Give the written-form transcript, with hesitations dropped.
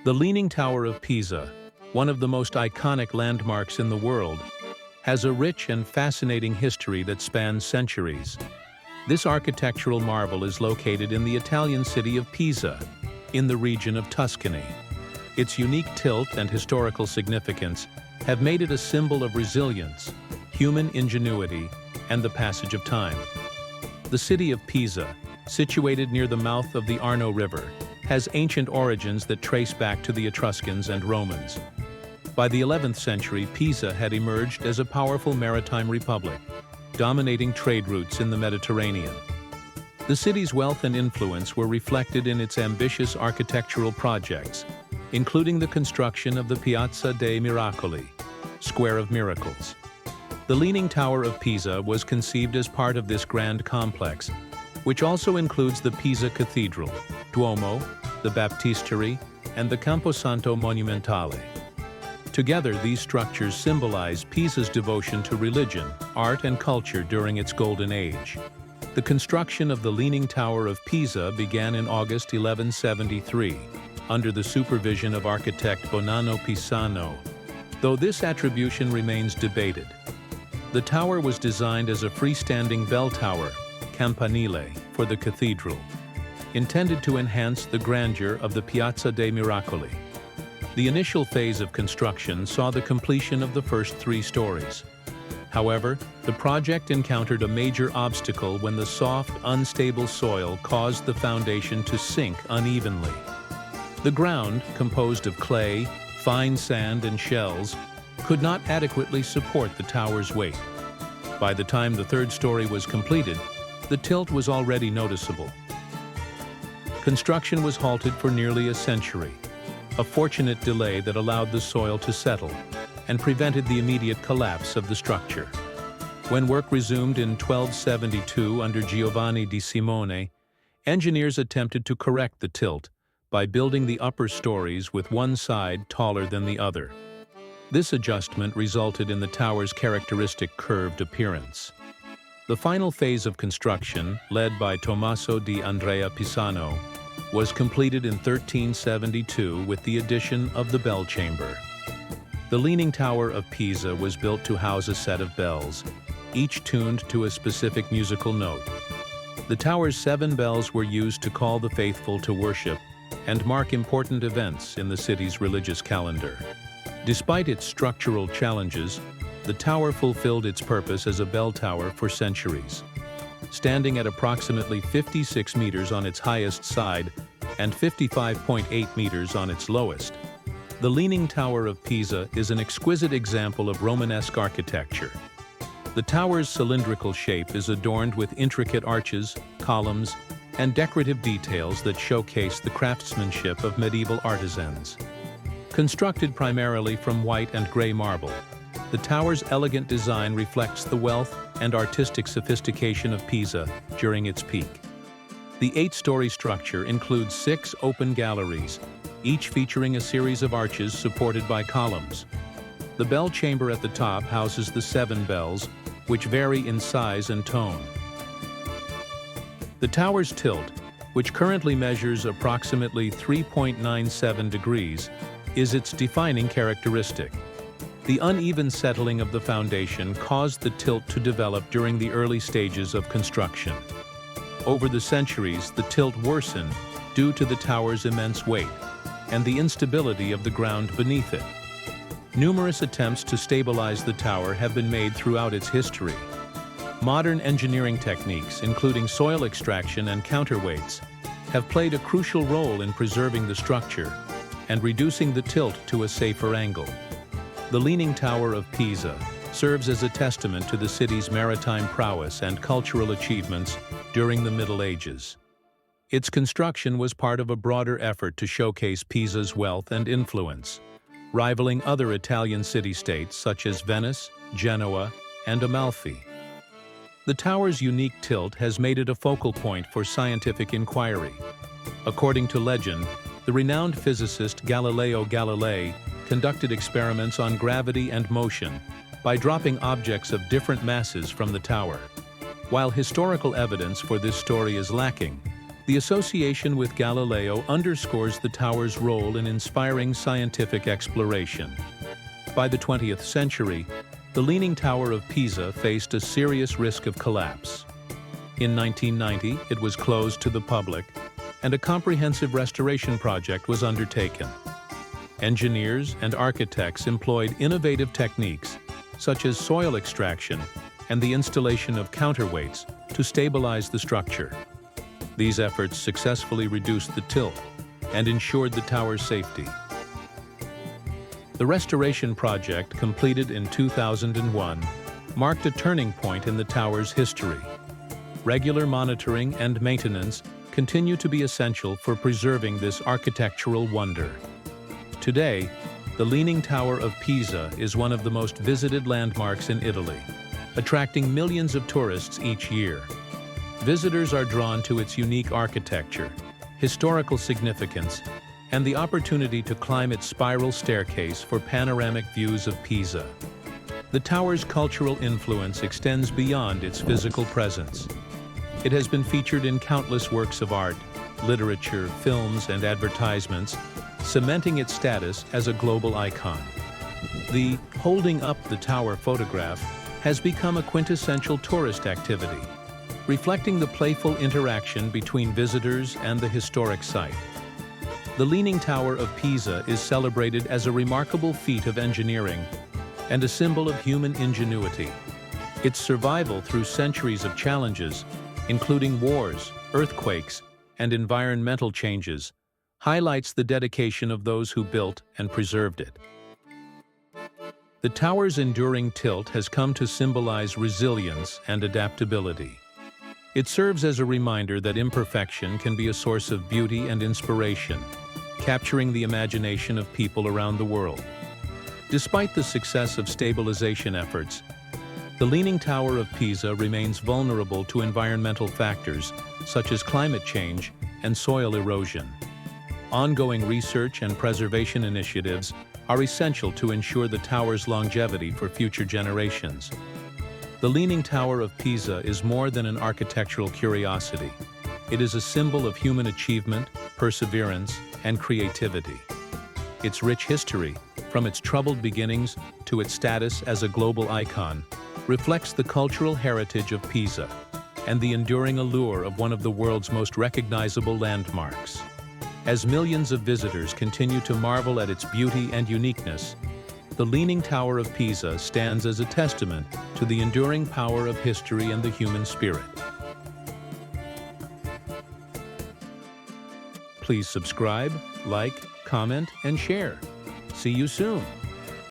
The Leaning Tower of Pisa, one of the most iconic landmarks in the world, has a rich and fascinating history that spans centuries. This architectural marvel is located in the Italian city of Pisa, in the region of Tuscany. Its unique tilt and historical significance have made it a symbol of resilience, human ingenuity, and the passage of time. The city of Pisa, situated near the mouth of the Arno River, has ancient origins that trace back to the Etruscans and Romans. By the 11th century, Pisa had emerged as a powerful maritime republic, dominating trade routes in the Mediterranean. The city's wealth and influence were reflected in its ambitious architectural projects, including the construction of the Piazza dei Miracoli, Square of Miracles. The Leaning Tower of Pisa was conceived as part of this grand complex, which also includes the Pisa Cathedral, Duomo, the Baptistery, and the Camposanto Monumentale. Together, these structures symbolize Pisa's devotion to religion, art, and culture during its golden age. The construction of the Leaning Tower of Pisa began in August 1173, under the supervision of architect Bonanno Pisano, though this attribution remains debated. The tower was designed as a freestanding bell tower, campanile, for the cathedral, intended to enhance the grandeur of the Piazza dei Miracoli. The initial phase of construction saw the completion of the first 3 stories. However, the project encountered a major obstacle when the soft, unstable soil caused the foundation to sink unevenly. The ground, composed of clay, fine sand, and shells, could not adequately support the tower's weight. By the time the 3rd story was completed, the tilt was already noticeable. Construction was halted for nearly a century, a fortunate delay that allowed the soil to settle and prevented the immediate collapse of the structure. When work resumed in 1272 under Giovanni di Simone, engineers attempted to correct the tilt by building the upper stories with one side taller than the other. This adjustment resulted in the tower's characteristic curved appearance. The final phase of construction, led by Tommaso di Andrea Pisano, was completed in 1372 with the addition of the bell chamber. The Leaning Tower of Pisa was built to house a set of bells, each tuned to a specific musical note. The tower's 7 bells were used to call the faithful to worship and mark important events in the city's religious calendar. Despite its structural challenges, the tower fulfilled its purpose as a bell tower for centuries. Standing at approximately 56 meters on its highest side and 55.8 meters on its lowest, the Leaning Tower of Pisa is an exquisite example of Romanesque architecture. The tower's cylindrical shape is adorned with intricate arches, columns, and decorative details that showcase the craftsmanship of medieval artisans. Constructed primarily from white and gray marble, the tower's elegant design reflects the wealth and artistic sophistication of Pisa during its peak. The 8-story structure includes 6 open galleries, each featuring a series of arches supported by columns. The bell chamber at the top houses the 7 bells, which vary in size and tone. The tower's tilt, which currently measures approximately 3.97 degrees, is its defining characteristic. The uneven settling of the foundation caused the tilt to develop during the early stages of construction. Over the centuries, the tilt worsened due to the tower's immense weight and the instability of the ground beneath it. Numerous attempts to stabilize the tower have been made throughout its history. Modern engineering techniques, including soil extraction and counterweights, have played a crucial role in preserving the structure and reducing the tilt to a safer angle. The Leaning Tower of Pisa serves as a testament to the city's maritime prowess and cultural achievements during the Middle Ages. Its construction was part of a broader effort to showcase Pisa's wealth and influence, rivaling other Italian city-states such as Venice, Genoa, and Amalfi. The tower's unique tilt has made it a focal point for scientific inquiry. According to legend, the renowned physicist Galileo Galilei conducted experiments on gravity and motion by dropping objects of different masses from the tower. While historical evidence for this story is lacking, The association with Galileo underscores the tower's role in inspiring scientific exploration. By the 20th century, the Leaning Tower of Pisa faced a serious risk of collapse. In 1990, it was closed to the public, and a comprehensive restoration project was undertaken. Engineers and architects employed innovative techniques, such as soil extraction and the installation of counterweights, to stabilize the structure. These efforts successfully reduced the tilt and ensured the tower's safety. The restoration project, completed in 2001, marked a turning point in the tower's history. Regular monitoring and maintenance continue to be essential for preserving this architectural wonder. Today, the Leaning Tower of Pisa is one of the most visited landmarks in Italy, attracting millions of tourists each year. Visitors are drawn to its unique architecture, historical significance, and the opportunity to climb its spiral staircase for panoramic views of Pisa. The tower's cultural influence extends beyond its physical presence. It has been featured in countless works of art, literature, films, and advertisements, cementing its status as a global icon. The "holding up the tower" photograph has become a quintessential tourist activity, reflecting the playful interaction between visitors and the historic site. The Leaning Tower of Pisa is celebrated as a remarkable feat of engineering and a symbol of human ingenuity. Its survival through centuries of challenges, including wars, earthquakes, and environmental changes, highlights the dedication of those who built and preserved it. The tower's enduring tilt has come to symbolize resilience and adaptability. It serves as a reminder that imperfection can be a source of beauty and inspiration, capturing the imagination of people around the world. Despite the success of stabilization efforts, the Leaning Tower of Pisa remains vulnerable to environmental factors such as climate change and soil erosion. Ongoing research and preservation initiatives are essential to ensure the tower's longevity for future generations. The Leaning Tower of Pisa is more than an architectural curiosity. It is a symbol of human achievement, perseverance, and creativity. Its rich history, from its troubled beginnings to its status as a global icon, reflects the cultural heritage of Pisa and the enduring allure of one of the world's most recognizable landmarks. As millions of visitors continue to marvel at its beauty and uniqueness, the Leaning Tower of Pisa stands as a testament to the enduring power of history and the human spirit. Please subscribe, like, comment, and share. See you soon.